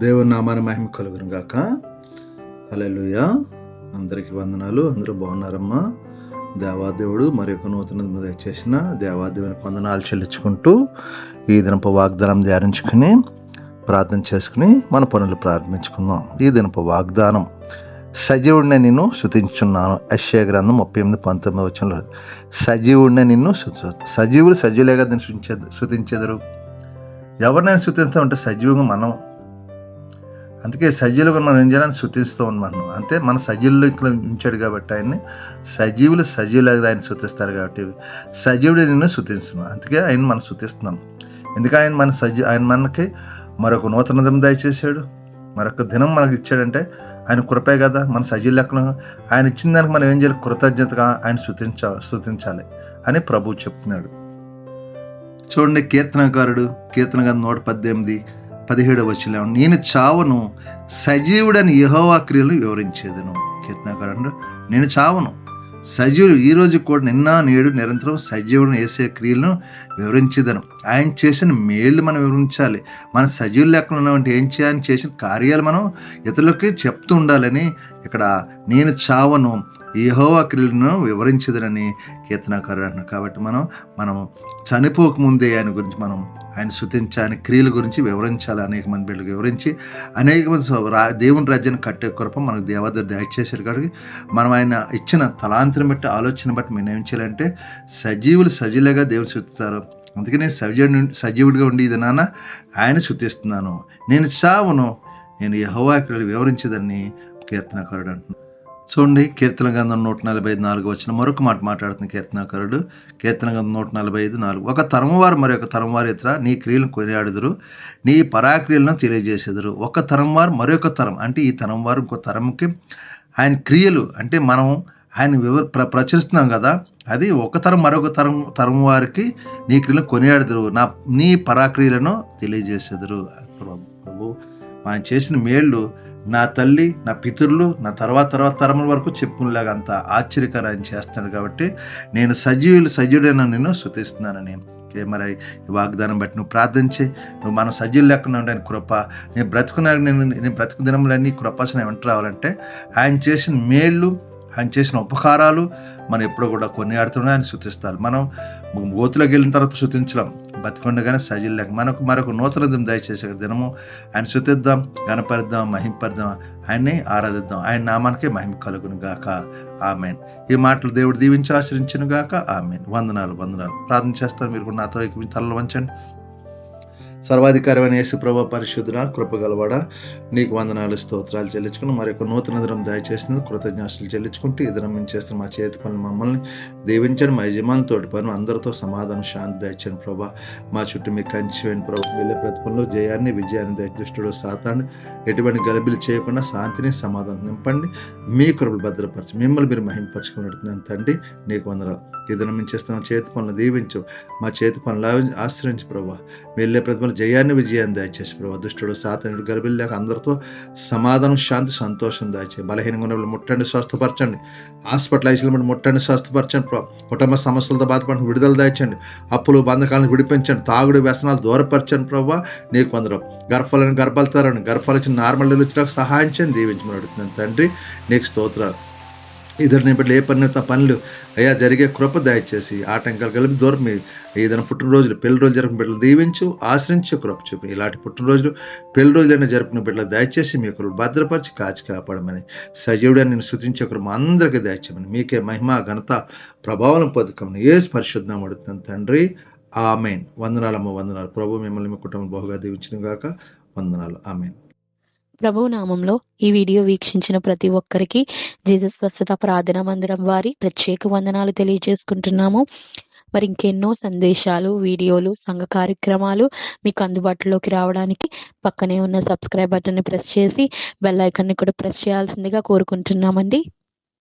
దేవుని నామాన మహిమ కలుగును గాక. హల్లెలూయా. అందరికీ వందనాలు. అందరూ బాగున్నారమ్మా. దేవాదేవుడు మరి యొక్క నూతన దయచేసిన దేవాదేవునికి వందనాలు చెల్లించుకుంటూ ఈ దినపు వాగ్దానం ధ్యానించుకుని ప్రార్థన చేసుకుని మన పనులు ప్రారంభించుకుందాం. ఈ దినపు వాగ్దానం, సజీవుడిని నిన్ను స్తుతించున్నాను. యెషయా గ్రంథం 38:19 వచనంలో, సజీవుడిని నిన్ను సజీవులు సజీవులేగా దీన్ని స్తుతించెదరు. ఎవరినైనా స్తుతిస్తామంటే సజీవంగా మనం. అందుకే సజీవులుగా మనం ఏం చేయాలని స్తుతిస్తూ ఉన్నాం. అంతే, మన సజీవులు ఇక్కడ ఉంచాడు కాబట్టి ఆయన్ని సజీవులు సజీవులుగా ఆయన స్తుతిస్తారు కాబట్టి సజీవుడు నిన్ను స్తుతిస్తున్నాం. అందుకే ఆయన మనం స్తుతిస్తున్నాం. ఎందుకు ఆయన మనకి మరొక నూతన దినం దయచేసాడు, మరొక దినం మనకు ఇచ్చాడంటే ఆయన కృపే కదా. మన సజీవులు లెక్కన ఆయన ఇచ్చిన దానికి మనం ఏం చేయాలి? కృతజ్ఞతగా ఆయన స్తుతించాలి అని ప్రభువు చెప్తున్నాడు. చూడండి, కీర్తనకారుడు కీర్తన గ్రంథం 118:17 వచనంలో, నేను చావను, సజీవుడని యెహోవా క్రియలను వివరించేదను. కీర్తనకారుడు, నేను చావను, సజీవుడు ఈ రోజు కూడా నిన్న నేడు నిరంతరం సజీవుడిని యేసే క్రియలను వివరించేదను. ఆయన చేసిన మేళ్ళు మనం వివరించాలి. మన సజీవులు లెక్కన ఉన్నామంటే ఏం చేయాలని చేసిన కార్యాలు మనం ఇతరులకి చెప్తూ ఉండాలని ఇక్కడ నేను చావను, యెహోవా క్రియలను వివరించదనని కీర్తనకారుడు అంటున్నాడు. కాబట్టి మనం చనిపోకముందే ఆయన గురించి ఆయన స్తుతించి ఆయన క్రియల గురించి వివరించాలి. అనేక మంది బిడ్డలకు వివరించి అనేక మంది దేవుని రాజ్యాన్ని కట్టే కృప మనకు దేవత దయచేశారు. కాబట్టి మనం ఆయన ఇచ్చిన తలాంతరం బట్టి ఆలోచన బట్టి మేము ఏం చేయాలంటే సజీవులు సజీవులుగా దేవుని స్తుతిస్తారు. అందుకనే సజీవుడిగా ఉండి ఇది నాన్న ఆయన స్తుతిస్తున్నాను, నేను చావును, నేను యెహోవా క్రియలు వివరించదని కీర్తనకారుడు అంటున్నాను. చూడండి, కీర్తన గ్రంథం 145:4 వచ్చిన మరొక మాట మాట్లాడుతున్న కీర్తనకారుడు. కీర్తన గ్రంథం 145:4, ఒక తరము వారు మరి ఒక తరం వారు ఇతర నీ క్రియలను కొనియాడుదురు, నీ పరాక్రియలను తెలియజేసేదురు. ఒక తరం వారు మరొక తరం అంటే ఈ తరం వారు ఇంకో తరంకి ఆయన క్రియలు అంటే మనం ఆయన ప్రచురిస్తున్నాం కదా, అది ఒక తరం మరొక తరం వారికి నీ క్రియలను కొనియాడుదురు, నీ పరాక్రియలను తెలియజేసేదురు. ప్రభు ఆయన చేసిన మేళ్ళు నా తల్లి, నా పితరులు, నా తర్వాత తరముల వరకు చెప్పుకునేలాగా అంత ఆశ్చర్యకరం ఆయన చేస్తున్నాడు. కాబట్టి నేను సజీవుడైన నిన్ను స్తుతిస్తున్నానని. మరి ఈ వాగ్దానం బట్టి నువ్వు ప్రార్థించే, నువ్వు మనం సజీవులు లేకుండా ఉండే కృప, నేను బ్రతుకు దినములన్నీ కృపాసన వెంట రావాలంటే ఆయన చేసిన మేళ్ళు, ఆయన చేసిన ఉపకారాలు మనం ఎప్పుడు కూడా కొనియాడుతున్నా ఆయన స్తుతిస్తారు. మనం గోతులోకి వెళ్ళిన తర్వాత స్తుతించలేం, బతికొండగానే సజీలు లేక మరొక నూతన దినం దయచేసే దినము ఆయన స్తుతిద్దాం, గణపరిద్దాం, మహింపరిద్దాం, ఆయన్ని ఆరాధిద్దాం. ఆయన నామానికే మహిమ కలుగును గాక. ఆమెన్. ఈ మాటలు దేవుడు దీవించి ఆశ్రయించును గాక. ఆమెన్. వందనాలు. ప్రార్థన చేస్తారు. మీరు కూడా నాతో తలలు వంచండి. సర్వాధికారమైన యేసు ప్రభువా, పరిశుద్ధుడా, కృపగలవాడా, నీకు వందనాలు స్తోత్రాలు చెల్లించుకుని మరొక నూతన దినం దయచేసిన కృతజ్ఞతలు చెల్లించుకుంటూ ఈ దినం మేము చేస్తున్న మా చేతి పనులు మమ్మల్ని దీవించండి. మా యజమానులతోటి పని అందరితో సమాధానం, శాంతి దయచండి ప్రభా. మా చుట్టూ మీకు కంచి వేయండి ప్రభు. వెళ్ళే ప్రతిఫలంలో జయాన్ని, విజయాన్ని దయచేస్తుడు సాతాన్ని ఎటువంటి గలిబిలు చేయకుండా శాంతిని, సమాధానం నింపండి. మీ కృపలు భద్రపరచు, మిమ్మల్ని మీరు మహింపరచుకున్నట్టు తండ్రి నీకు వందనాలు. ఈ దినం మేము చేస్తున్న చేతి పనులు దీవించు, మా చేతి పనులు ఆశ్రయించు ప్రభా. వెళ్ళే ప్రతిఫలం జయాన్ని, విజయాన్ని దయచేసి ప్రభావ. దుష్టుడు సాతానుడు గలిబిలు లేక అందరితో సమాధానం, శాంతి, సంతోషం దయచేసి. బలహీనంగా ఉన్న ముట్టండి, స్వస్థపరచండి. హాస్పిటల్ ఐసీలో ముట్టండి, స్వస్థపరచండి ప్రభావ. కుటుంబ సమస్యలతో బాధపడిన విడుదల దయచండి. అప్పులు బంధకాలను విడిపించండి. తాగుడు వ్యసనాలు దూరపరచండి ప్రభావ. నీకు వందరం. గర్భాలు తరండి, గర్భాలు ఇచ్చిన నార్మల్ డెలివరీలకు సహాయం చేయండి, దీవించమని అడుగుతున్నాను తండ్రి. నీకు స్తోత్రాలు. ఇద్దరిని బట్టి ఏ పనులు అయ్యా జరిగే కృప దయచేసి ఆటంకాలు కలిపి దూరం. ఏదైనా పుట్టినరోజులు, పెళ్లి రోజులు జరుపుకున్న బిడ్డలు దీవించు, ఆశ్రయించు, కృప చూపి. ఇలాంటి పుట్టినరోజులు, పెళ్లి రోజులైనా జరుపుకున్న బిడ్డలు దయచేసి మీ కృప భద్రపరిచి కాచి కాపాడమని, సజీవుడని నేను స్తుతించే కృప అందరికీ దయచేయమని, మీకే మహిమ, ఘనత, ప్రభావం పొందుకోమని యేసు పరిశుద్ధం అడుగుతున్నాను తండ్రి. ఆమెన్. వందనాలు. ప్రభు మిమ్మల్ని మీ కుటుంబం బహుగా దీవించును గాక. వందనాలు. ఆమెన్. ప్రభువు నామంలో ఈ వీడియో వీక్షించిన ప్రతి ఒక్కరికి జీసస్ స్వస్థత ప్రార్థనా మందిరం వారి ప్రత్యేక వందనాలు తెలియజేసుకుంటున్నాము. మరి ఇంకెన్నో సందేశాలు, వీడియోలు, సంఘ కార్యక్రమాలు మీకు అందుబాటులోకి రావడానికి పక్కనే ఉన్న సబ్స్క్రైబ్ బటన్ని ప్రెస్ చేసి బెల్ ఐకాన్ని కూడా ప్రెస్ చేయాల్సిందిగా కోరుకుంటున్నామండి.